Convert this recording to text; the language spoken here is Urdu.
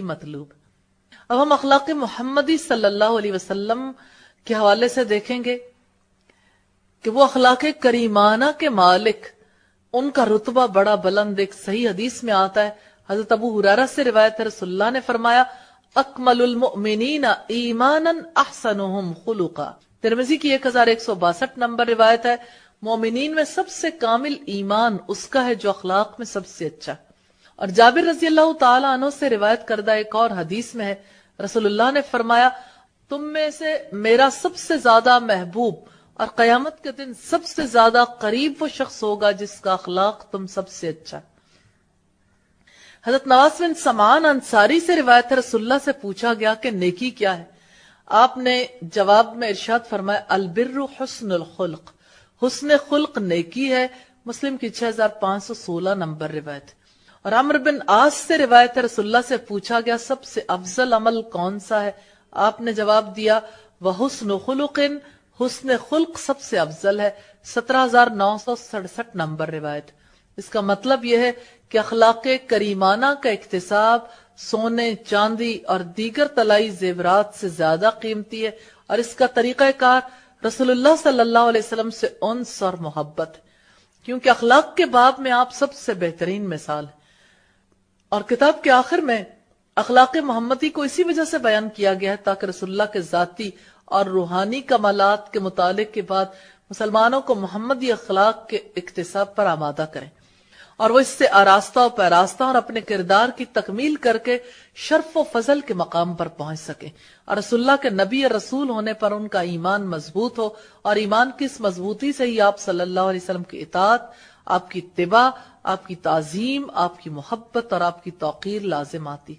مطلوب. اب ہم اخلاق محمدی صلی اللہ علیہ وسلم کے حوالے سے دیکھیں گے کہ وہ اخلاق کریمانہ کے مالک، ان کا رتبہ بڑا بلند. ایک صحیح حدیث میں آتا ہے، حضرت ابو ہریرہ سے روایت ہے، رسول اللہ نے فرمایا اکمل المؤمنین ایمانا احسنهم خلقا. ترمذی کی 1162 نمبر روایت ہے، مومنین میں سب سے کامل ایمان اس کا ہے جو اخلاق میں سب سے اچھا. اور جابر رضی اللہ تعالی عنہ سے روایت کردہ ایک اور حدیث میں ہے، رسول اللہ نے فرمایا تم میں سے میرا سب سے زیادہ محبوب اور قیامت کے دن سب سے زیادہ قریب وہ شخص ہوگا جس کا اخلاق تم سب سے اچھا. حضرت نواس بن سمعان انصاری سے روایت ہے، رسول اللہ سے پوچھا گیا کہ نیکی کیا ہے؟ آپ نے جواب میں ارشاد فرمایا البر حسن الخلق، حسن خلق نیکی ہے. مسلم کی 6516 نمبر روایت. اور عمرو بن عاص سے روایت ہے، رسول اللہ سے پوچھا گیا سب سے افضل عمل کون سا ہے؟ آپ نے جواب دیا وحسن خلق، حسن خلق سب سے افضل ہے. 17967 نمبر روایت. اس کا مطلب یہ ہے کہ اخلاق کریمانہ کا اکتساب سونے، چاندی اور دیگر طلائی زیورات سے زیادہ قیمتی ہے، اور اس کا طریقہ کار رسول اللہ صلی اللہ علیہ وسلم سے انس اور محبت، کیونکہ اخلاق کے باب میں آپ سب سے بہترین مثال ہیں. اور کتاب کے آخر میں اخلاق محمدی کو اسی وجہ سے بیان کیا گیا ہے تاکہ رسول اللہ کے ذاتی اور روحانی کمالات کے مطالعے کے بعد مسلمانوں کو محمدی اخلاق کے اکتساب پر آمادہ کریں، اور وہ اس سے آراستہ و پیراستہ اور اپنے کردار کی تکمیل کر کے شرف و فضل کے مقام پر پہنچ سکیں، اور رسول اللہ کے نبی اور رسول ہونے پر ان کا ایمان مضبوط ہو، اور ایمان کی اس مضبوطی سے ہی آپ صلی اللہ علیہ وسلم کی اطاعت، آپ کی اتباع، آپ کی تعظیم، آپ کی محبت اور آپ کی توقیر لازم آتی.